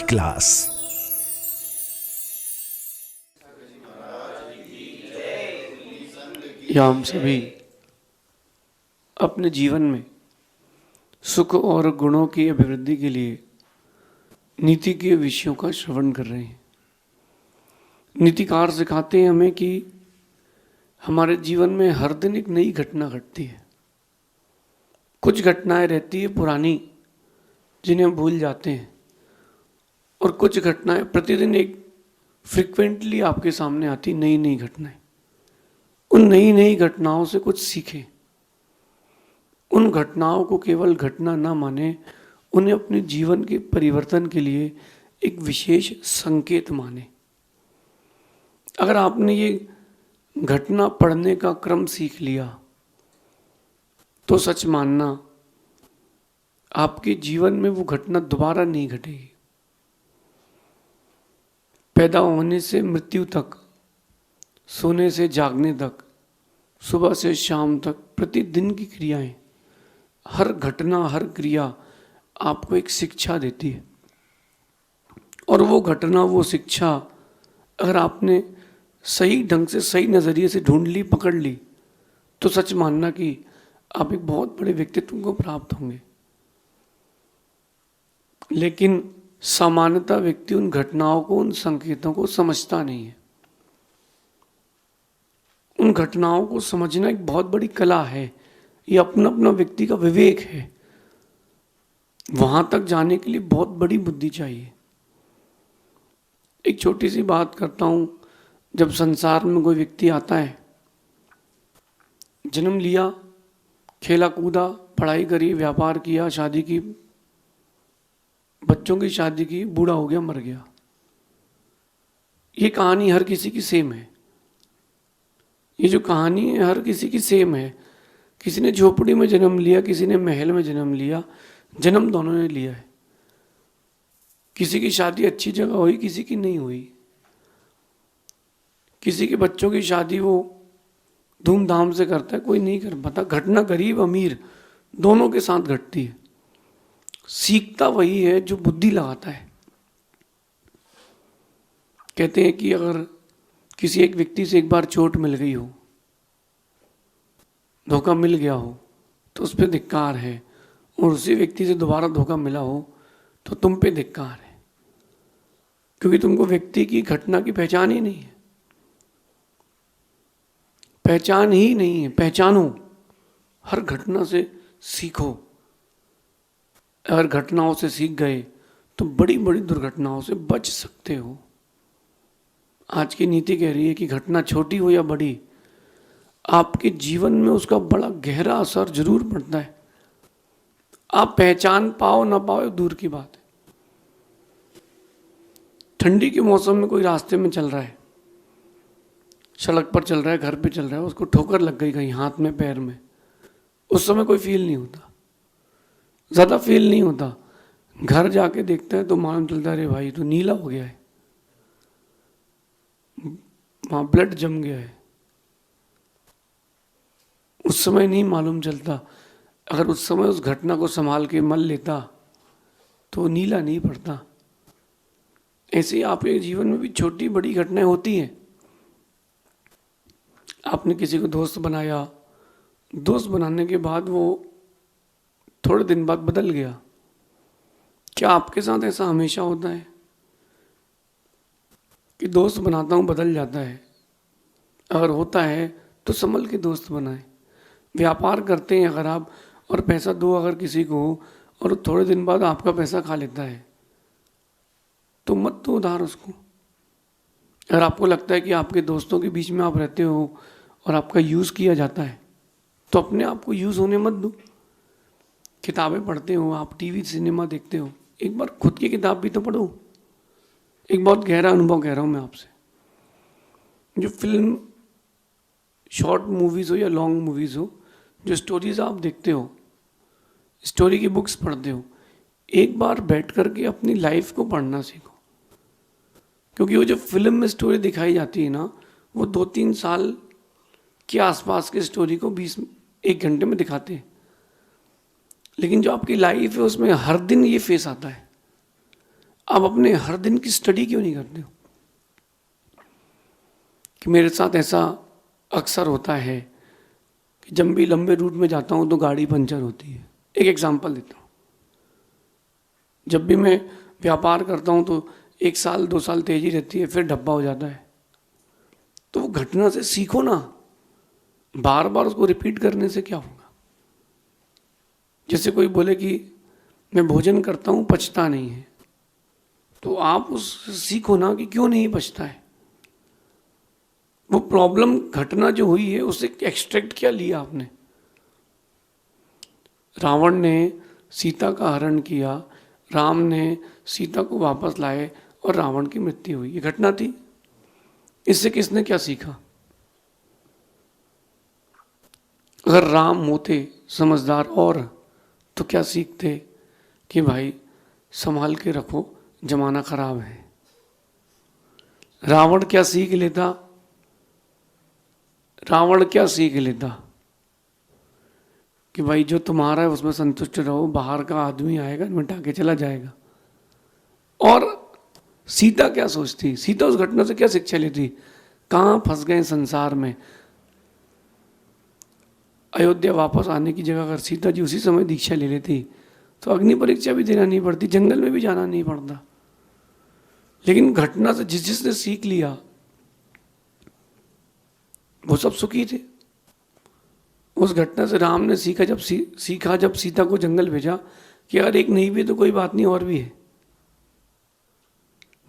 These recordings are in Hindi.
क्लास। या हम सभी अपने जीवन में सुख और गुणों की अभिवृद्धि के लिए नीति के विषयों का श्रवण कर रहे हैं। नीतिकार सिखाते हैं हमें कि हमारे जीवन में हर दिन एक नई घटना घटती है। कुछ घटनाएं रहती है पुरानी जिन्हें हम भूल जाते हैं, और कुछ घटनाएं प्रतिदिन एक फ्रिक्वेंटली आपके सामने आती नई नई घटनाएं। उन नई नई घटनाओं से कुछ सीखें। उन घटनाओं को केवल घटना ना माने, उन्हें अपने जीवन के परिवर्तन के लिए एक विशेष संकेत माने। अगर आपने ये घटना पढ़ने का क्रम सीख लिया तो सच मानना आपके जीवन में वो घटना दोबारा नहीं घटेगी। पैदा होने से मृत्यु तक, सोने से जागने तक, सुबह से शाम तक प्रतिदिन की क्रियाएं, हर घटना हर क्रिया आपको एक शिक्षा देती है। और वो घटना वो शिक्षा अगर आपने सही ढंग से सही नज़रिए से ढूंढ ली, पकड़ ली, तो सच मानना कि आप एक बहुत बड़े व्यक्तित्व को प्राप्त होंगे। लेकिन सामान्यतः व्यक्ति उन घटनाओं को, उन संकेतों को समझता नहीं है। उन घटनाओं को समझना एक बहुत बड़ी कला है। ये अपना अपना व्यक्ति का विवेक है। वहां तक जाने के लिए बहुत बड़ी बुद्धि चाहिए। एक छोटी सी बात करता हूं। जब संसार में कोई व्यक्ति आता है, जन्म लिया, खेला कूदा, पढ़ाई करी, व्यापार किया, शादी की, बच्चों की शादी की, बूढ़ा हो गया, मर गया। ये कहानी हर किसी की सेम है। ये जो कहानी है हर किसी की सेम है। किसी ने झोपड़ी में जन्म लिया, किसी ने महल में जन्म लिया, जन्म दोनों ने लिया है। किसी की शादी अच्छी जगह हुई, किसी की नहीं हुई। किसी के बच्चों की शादी वो धूमधाम से करता है, कोई नहीं कर पाता। घटना गरीब अमीर दोनों के साथ घटती है। सीखता वही है जो बुद्धि लगाता है। कहते हैं कि अगर किसी एक व्यक्ति से एक बार चोट मिल गई हो, धोखा मिल गया हो, तो उस पर धिक्कार है। और उसी व्यक्ति से दोबारा धोखा मिला हो तो तुम पे धिक्कार है, क्योंकि तुमको व्यक्ति की, घटना की पहचान ही नहीं है। पहचान ही नहीं है। पहचानो, हर घटना से सीखो। अगर घटनाओं से सीख गए तो बड़ी बड़ी दुर्घटनाओं से बच सकते हो। आज की नीति कह रही है कि घटना छोटी हो या बड़ी, आपके जीवन में उसका बड़ा गहरा असर जरूर पड़ता है। आप पहचान पाओ ना पाओ दूर की बात है। ठंडी के मौसम में कोई रास्ते में चल रहा है, सड़क पर चल रहा है, घर पे चल रहा है, उसको ठोकर लग गई कहीं हाथ में, पैर में, उस समय कोई फील नहीं होता, ज़्यादा फील नहीं होता। घर जाके देखता है तो मालूम चलता है, अरे भाई तो नीला हो गया है, वहाँ ब्लड जम गया है। उस समय नहीं मालूम चलता। अगर उस समय उस घटना को संभाल के मल लेता तो नीला नहीं पड़ता। ऐसे ही आपके जीवन में भी छोटी बड़ी घटनाएं होती हैं। आपने किसी को दोस्त बनाया, दोस्त बनाने के बाद वो थोड़े दिन बाद बदल गया। क्या आपके साथ ऐसा हमेशा होता है कि दोस्त बनाता हूँ बदल जाता है? अगर होता है तो संभल के दोस्त बनाए। व्यापार करते हैं अगर आप, और पैसा दो अगर किसी को, और थोड़े दिन बाद आपका पैसा खा लेता है, तो मत दो उधार उसको। अगर आपको लगता है कि आपके दोस्तों के बीच में आप रहते हो और आपका यूज़ किया जाता है, तो अपने आप को यूज़ होने मत दो। किताबें पढ़ते हो आप, टीवी सिनेमा देखते हो, एक बार खुद की किताब भी तो पढ़ो। एक बहुत गहरा अनुभव कह रहा हूँ मैं आपसे। जो फिल्म, शॉर्ट मूवीज़ हो या लॉन्ग मूवीज़ हो, जो स्टोरीज आप देखते हो, स्टोरी की बुक्स पढ़ते हो, एक बार बैठ करके अपनी लाइफ को पढ़ना सीखो। क्योंकि वो जो फिल्म में स्टोरी दिखाई जाती है ना, वो 2-3 साल के आसपास के स्टोरी को 20-1 घंटे में दिखाते हैं। लेकिन जो आपकी लाइफ है उसमें हर दिन ये फेस आता है। आप अपने हर दिन की स्टडी क्यों नहीं करते हो? कि मेरे साथ ऐसा अक्सर होता है कि जब भी लंबे रूट में जाता हूँ तो गाड़ी पंचर होती है। एक एग्जांपल देता हूँ, जब भी मैं व्यापार करता हूँ तो 1 साल 2 साल तेजी रहती है, फिर डब्बा हो जाता है। तो वो घटना से सीखो ना, बार बार उसको रिपीट करने से क्या होगा? जैसे कोई बोले कि मैं भोजन करता हूँ पचता नहीं है, तो आप उससे सीखो ना कि क्यों नहीं पचता है। वो प्रॉब्लम घटना जो हुई है उससे एक्सट्रैक्ट क्या लिया आपने? रावण ने सीता का हरण किया, राम ने सीता को वापस लाए और रावण की मृत्यु हुई, ये घटना थी। इससे किसने क्या सीखा? अगर राम होते समझदार और, तो क्या सीखते कि भाई संभाल के रखो, जमाना खराब है। रावण क्या सीख लेता? रावण क्या सीख लेता कि भाई जो तुम्हारा है उसमें संतुष्ट रहो, बाहर का आदमी आएगा मिटा के चला जाएगा। और सीता क्या सोचती? सीता उस घटना से क्या शिक्षा लेती? कहाँ फंस गए संसार में। अयोध्या वापस आने की जगह अगर सीता जी उसी समय दीक्षा ले लेती तो अग्नि परीक्षा भी देना नहीं पड़ती, जंगल में भी जाना नहीं पड़ता। लेकिन घटना से जिसने सीख लिया वो सब सुखी थे। उस घटना से राम ने सीखा, जब सीता को जंगल भेजा कि अगर एक नहीं भी तो कोई बात नहीं और भी है।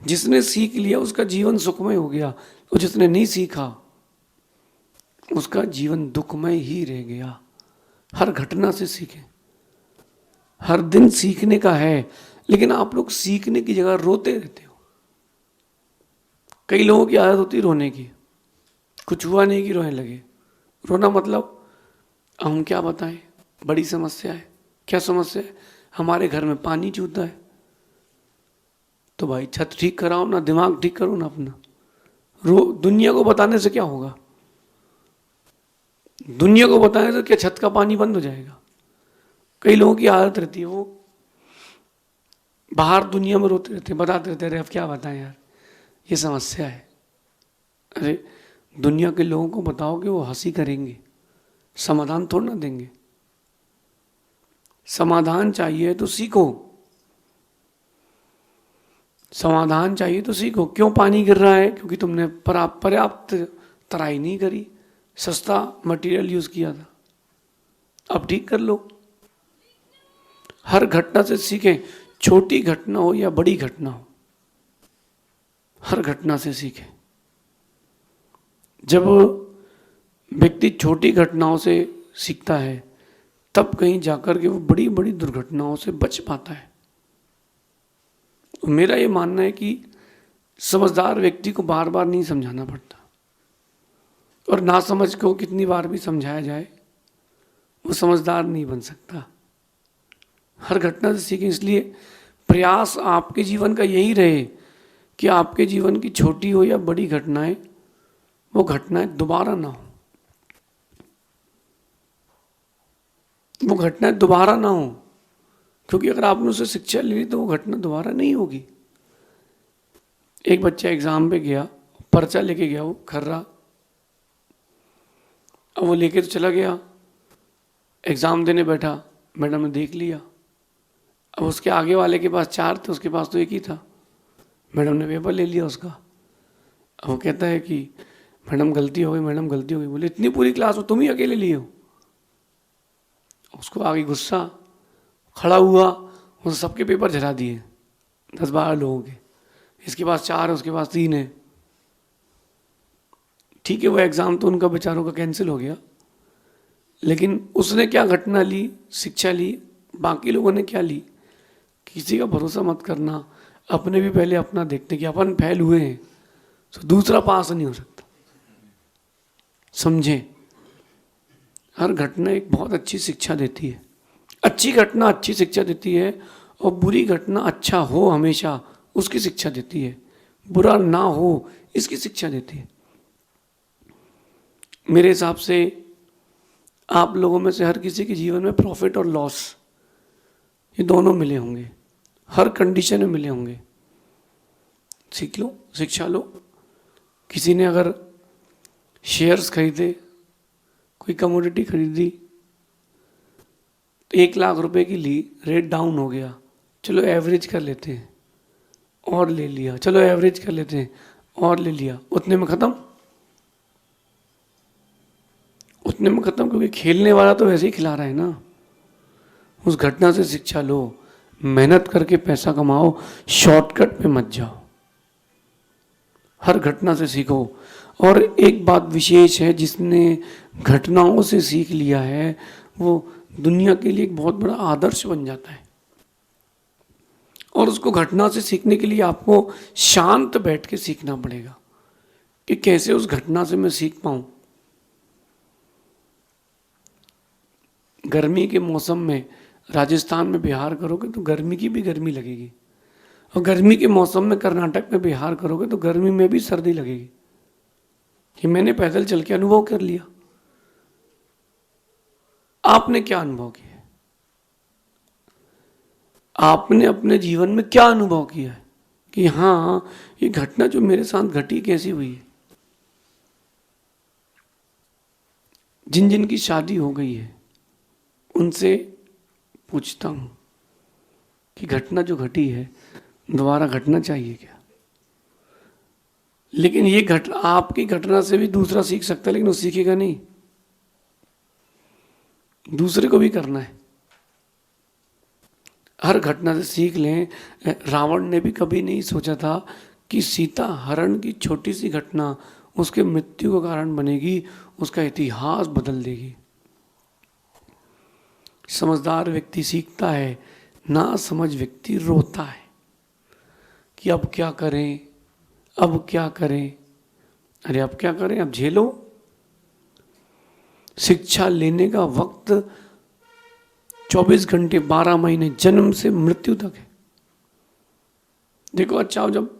जिसने सीख लिया उसका जीवन सुखमय हो गया, और जिसने नहीं सीखा उसका जीवन दुखमय ही रह गया। हर घटना से सीखें, हर दिन सीखने का है। लेकिन आप लोग सीखने की जगह रोते रहते हो। कई लोगों की आदत होती है रोने की, कुछ हुआ नहीं कि रोने लगे। रोना मतलब हम क्या बताएं, बड़ी समस्या है। क्या समस्या है? हमारे घर में पानी चूता है, तो भाई छत ठीक कराओ ना, दिमाग ठीक करो ना अपना। दुनिया को बताने से क्या होगा? दुनिया को बताने से क्या छत का पानी बंद हो जाएगा? कई लोगों की आदत रहती है, वो बाहर दुनिया में रोते रहते, बताते रहते, अरे अब क्या बताएं यार, ये समस्या है। अरे दुनिया के लोगों को बताओ कि वो हंसी करेंगे, समाधान थोड़ा ना देंगे। समाधान चाहिए तो सीखो, समाधान चाहिए तो सीखो। क्यों पानी गिर रहा है? क्योंकि तुमने पर्याप्त तराई नहीं करी, सस्ता मटेरियल यूज किया था। अब ठीक कर लो। हर घटना से सीखें, छोटी घटना हो या बड़ी घटना हो, हर घटना से सीखें। जब व्यक्ति छोटी घटनाओं से सीखता है तब कहीं जाकर के वो बड़ी बड़ी दुर्घटनाओं से बच पाता है। मेरा ये मानना है कि समझदार व्यक्ति को बार बार नहीं समझाना पड़ता, और ना समझ को कितनी बार भी समझाया जाए वो समझदार नहीं बन सकता। हर घटना से सीखें। इसलिए प्रयास आपके जीवन का यही रहे कि आपके जीवन की छोटी हो या बड़ी घटनाएं, वो घटनाएं दोबारा ना हो, वो घटनाएं दोबारा ना हो। क्योंकि अगर आपने उससे शिक्षा ले ली तो वो घटना दोबारा नहीं होगी। एक बच्चा एग्जाम पे गया, पर्चा लेके गया, वो खर्रा, अब वो लेके तो चला गया, एग्जाम देने बैठा, मैडम ने देख लिया। अब उसके आगे वाले के पास 4 थे, उसके पास तो 1 ही था। मैडम ने पेपर ले लिया उसका। अब वो कहता है कि मैडम गलती हो गई, मैडम गलती हो गई। बोले इतनी पूरी क्लास में तुम ही अकेले लिए हो? उसको आगे गुस्सा, खड़ा हुआ, उन सबके पेपर झरा दिए, 10-12 लोगों के। इसके पास 4 है, उसके पास 3 है। ठीक है, वो एग्जाम तो उनका बेचारों का कैंसिल हो गया, लेकिन उसने क्या घटना ली, शिक्षा ली। बाकी लोगों ने क्या ली? किसी का भरोसा मत करना, अपने भी पहले अपना देखते कि अपन फेल हुए हैं तो दूसरा पास नहीं हो सकता। समझें, हर घटना एक बहुत अच्छी शिक्षा देती है। अच्छी घटना अच्छी शिक्षा देती है, और बुरी घटना अच्छा हो हमेशा उसकी शिक्षा देती है, बुरा ना हो इसकी शिक्षा देती है। मेरे हिसाब से आप लोगों में से हर किसी के जीवन में प्रॉफिट और लॉस ये दोनों मिले होंगे, हर कंडीशन में मिले होंगे। सीख लो, शिक्षा लो। किसी ने अगर शेयर्स खरीदे, कोई कमोडिटी खरीदी, तो 1 लाख रुपए की ली, रेट डाउन हो गया, चलो एवरेज कर लेते हैं, और ले लिया, चलो एवरेज कर लेते हैं और ले लिया, उतने में ख़त्म, उतने में ख़त्म। क्योंकि खेलने वाला तो वैसे ही खिला रहा है ना। उस घटना से शिक्षा लो, मेहनत करके पैसा कमाओ, शॉर्टकट पे मत जाओ, हर घटना से सीखो। और एक बात विशेष है, जिसने घटनाओं से सीख लिया है वो दुनिया के लिए एक बहुत बड़ा आदर्श बन जाता है। और उसको घटना से सीखने के लिए आपको शांत बैठ के सीखना पड़ेगा कि कैसे उस घटना से मैं सीख पाऊं। गर्मी के मौसम में राजस्थान में बिहार करोगे तो गर्मी की भी गर्मी लगेगी, और गर्मी के मौसम में कर्नाटक में बिहार करोगे तो गर्मी में भी सर्दी लगेगी। ये मैंने पैदल चल के अनुभव कर लिया। आपने क्या अनुभव किया है? आपने अपने जीवन में क्या अनुभव किया है कि हाँ, ये घटना जो मेरे साथ घटी कैसी हुई है? जिन जिन की शादी हो गई है उनसे पूछता हूं कि घटना जो घटी है दोबारा घटना चाहिए क्या? लेकिन ये आपकी घटना से भी दूसरा सीख सकता है, लेकिन वो सीखेगा नहीं, दूसरे को भी करना है। हर घटना से सीख लें। रावण ने भी कभी नहीं सोचा था कि सीता हरण की छोटी सी घटना उसके मृत्यु का कारण बनेगी, उसका इतिहास बदल देगी। समझदार व्यक्ति सीखता है, ना समझ व्यक्ति रोता है कि अब क्या करें, अब क्या करें। अरे अब क्या करें, अब झेलो। शिक्षा लेने का वक्त 24 घंटे 12 महीने जन्म से मृत्यु तक है। देखो, अच्छा, जब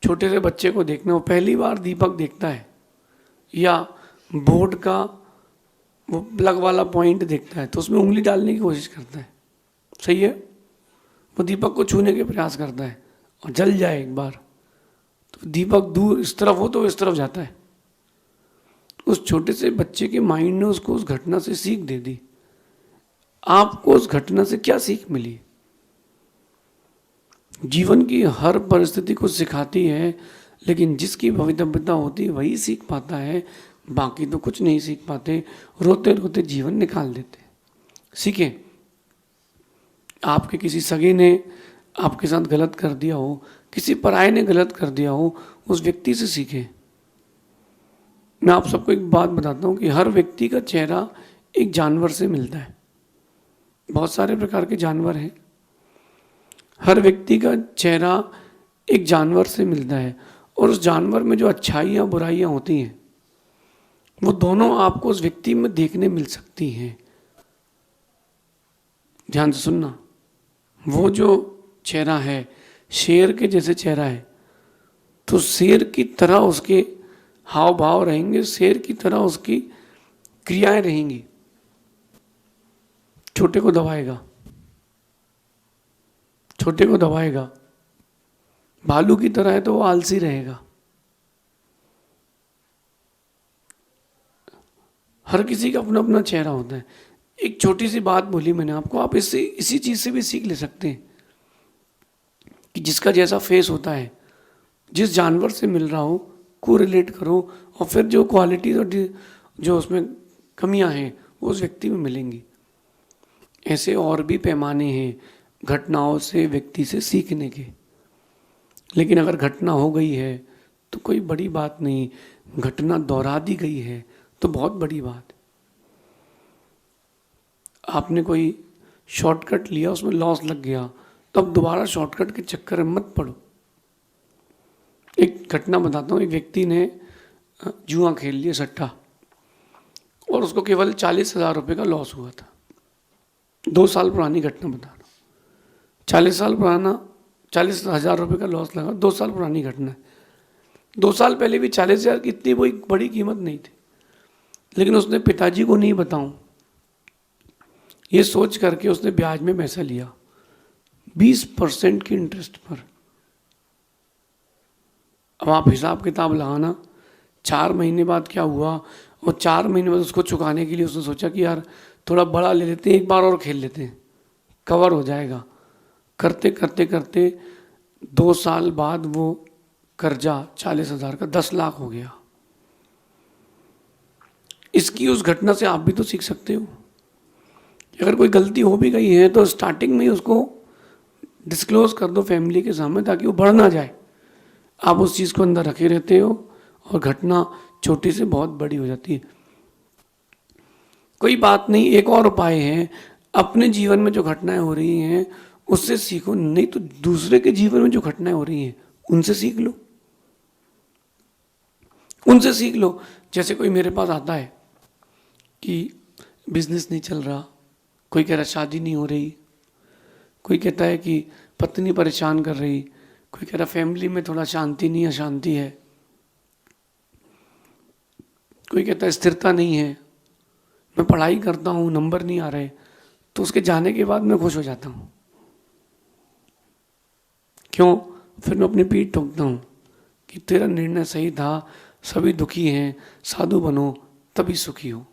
छोटे से बच्चे को देखना, वो पहली बार दीपक देखता है या बोर्ड का वो प्लग वाला पॉइंट देखता है तो उसमें उंगली डालने की कोशिश करता है, सही है। वो दीपक को छूने के प्रयास करता है और जल जाए एक बार तो दीपक दूर इस तरफ हो तो इस तरफ जाता है। उस छोटे से बच्चे के माइंड ने उसको उस घटना से सीख दे दी। आपको उस घटना से क्या सीख मिली? जीवन की हर परिस्थिति को सिखाती है, लेकिन जिसकी भवितव्यता होती है वही सीख पाता है, बाकी तो कुछ नहीं सीख पाते, रोते रोते जीवन निकाल देते। सीखें। आपके किसी सगे ने आपके साथ गलत कर दिया हो, किसी पराये ने गलत कर दिया हो, उस व्यक्ति से सीखें। मैं आप सबको एक बात बताता हूँ कि हर व्यक्ति का चेहरा एक जानवर से मिलता है। बहुत सारे प्रकार के जानवर हैं। हर व्यक्ति का चेहरा एक जानवर से मिलता है, और उस जानवर में जो अच्छाइयाँ बुराइयाँ होती हैं वो दोनों आपको उस व्यक्ति में देखने मिल सकती हैं। ध्यान से सुनना। वो जो चेहरा है शेर के जैसे चेहरा है तो शेर की तरह उसके हाव भाव रहेंगे, शेर की तरह उसकी क्रियाएं रहेंगी। छोटे को दबाएगा, छोटे को दबाएगा। भालू की तरह है तो वो आलसी रहेगा। हर किसी का अपना अपना चेहरा होता है। एक छोटी सी बात बोली मैंने आपको, आप इससे इसी चीज से भी सीख ले सकते हैं कि जिसका जैसा फेस होता है, जिस जानवर से मिल रहा हो को रिलेट करो, और फिर जो क्वालिटीज और जो उसमें कमियां हैं वो उस व्यक्ति में मिलेंगी। ऐसे और भी पैमाने हैं घटनाओं से व्यक्ति से सीखने के। लेकिन अगर घटना हो गई है तो कोई बड़ी बात नहीं, घटना दोहरा दी गई है तो बहुत बड़ी बात है। आपने कोई शॉर्टकट लिया, उसमें लॉस लग गया, तो अब दोबारा शॉर्टकट के चक्कर में मत पड़ो। एक घटना बताता हूँ। एक व्यक्ति ने जुआ खेल लिया, सट्टा, और उसको केवल 40,000 रुपये का लॉस हुआ था। 2 साल पुरानी घटना बता रहा हूँ। 40,000 रुपये का लॉस लगा, 2 साल पुरानी घटना है। 2 साल पहले भी 40,000 की इतनी कोई बड़ी कीमत नहीं थी, लेकिन उसने पिताजी को नहीं बताऊं ये सोच करके उसने ब्याज में पैसा लिया 20% की इंटरेस्ट पर। अब आप हिसाब किताब लगाना 4 महीने बाद क्या हुआ, और 4 महीने बाद उसको चुकाने के लिए उसने सोचा कि यार थोड़ा बड़ा ले लेते हैं, एक बार और खेल लेते हैं, कवर हो जाएगा। करते करते करते 2 साल बाद वो कर्जा 40,000 का 10 लाख हो गया। इसकी उस घटना से आप भी तो सीख सकते हो। अगर कोई गलती हो भी गई है तो स्टार्टिंग में ही उसको डिस्क्लोज कर दो फैमिली के सामने, ताकि वो बढ़ ना जाए। आप उस चीज़ को अंदर रखे रहते हो और घटना छोटी से बहुत बड़ी हो जाती है। कोई बात नहीं, एक और उपाय है, अपने जीवन में जो घटनाएं हो रही हैं उससे सीखो, नहीं तो दूसरे के जीवन में जो घटनाएं हो रही हैं उनसे सीख लो, उनसे सीख लो। जैसे कोई मेरे पास आता है कि बिजनेस नहीं चल रहा, कोई कह रहा शादी नहीं हो रही, कोई कहता है कि पत्नी परेशान कर रही, कोई कह रहा फैमिली में थोड़ा शांति नहीं, अशांति है, कोई कहता है स्थिरता नहीं है, मैं पढ़ाई करता हूँ नंबर नहीं आ रहे। तो उसके जाने के बाद मैं खुश हो जाता हूँ। क्यों? फिर मैं अपनी पीठ ठोकता हूँ कि तेरा निर्णय सही था, सभी दुखी हैं, साधु बनो तभी सुखी हो।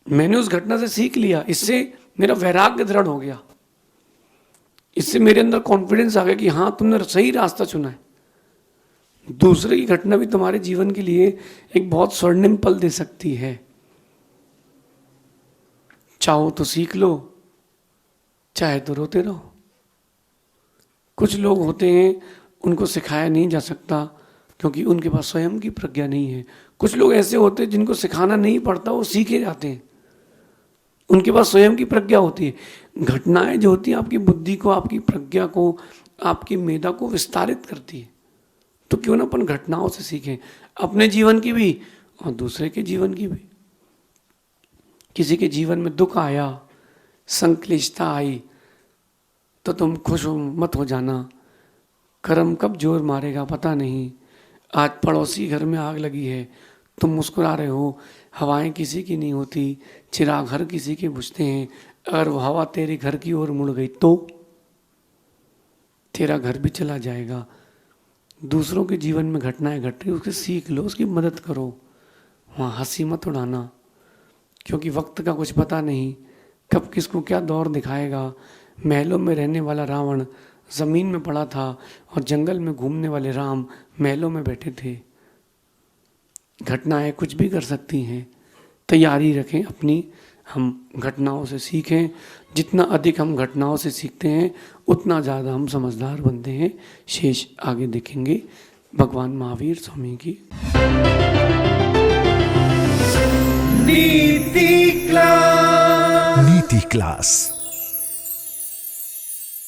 मैंने उस घटना से सीख लिया, इससे मेरा वैराग्य दृढ़ हो गया, इससे मेरे अंदर कॉन्फिडेंस आ गया कि हाँ तुमने सही रास्ता चुना है। दूसरे की घटना भी तुम्हारे जीवन के लिए एक बहुत स्वर्णिम पल दे सकती है। चाहो तो सीख लो, चाहे तो रोते रहो। कुछ लोग होते हैं उनको सिखाया नहीं जा सकता क्योंकि उनके पास स्वयं की प्रज्ञा नहीं है। कुछ लोग ऐसे होते हैं जिनको सिखाना नहीं पड़ता, वो सीखे जाते हैं, उनके पास स्वयं की प्रज्ञा होती है। घटनाएं जो होती हैं आपकी बुद्धि को, आपकी प्रज्ञा को, आपकी मेधा को विस्तारित करती है। तो क्यों ना अपन घटनाओं से सीखें, अपने जीवन की भी और दूसरे के जीवन की भी। किसी के जीवन में दुख आया, संक्लिष्टता आई, तो तुम खुश मत हो जाना। कर्म कब जोर मारेगा पता नहीं। आज पड़ोसी घर में आग लगी है, तुम मुस्कुरा रहे हो, हवाएं किसी की नहीं होती, चिराग हर किसी के बुझते हैं। अगर वो हवा तेरे घर की ओर मुड़ गई तो तेरा घर भी चला जाएगा। दूसरों के जीवन में घटनाएं घट रही, उसकी सीख लो, उसकी मदद करो। वहाँ हंसी मत उड़ाना, क्योंकि वक्त का कुछ पता नहीं, कब किसको क्या दौर दिखाएगा। महलों में रहने वाला रावण जमीन में पड़ा था और जंगल में घूमने वाले राम महलों में बैठे थे। घटनाएं कुछ भी कर सकती हैं, तैयारी रखें अपनी, हम घटनाओं से सीखें। जितना अधिक हम घटनाओं से सीखते हैं उतना ज़्यादा हम समझदार बनते हैं। शेष आगे देखेंगे। भगवान महावीर स्वामी की नीति क्लास।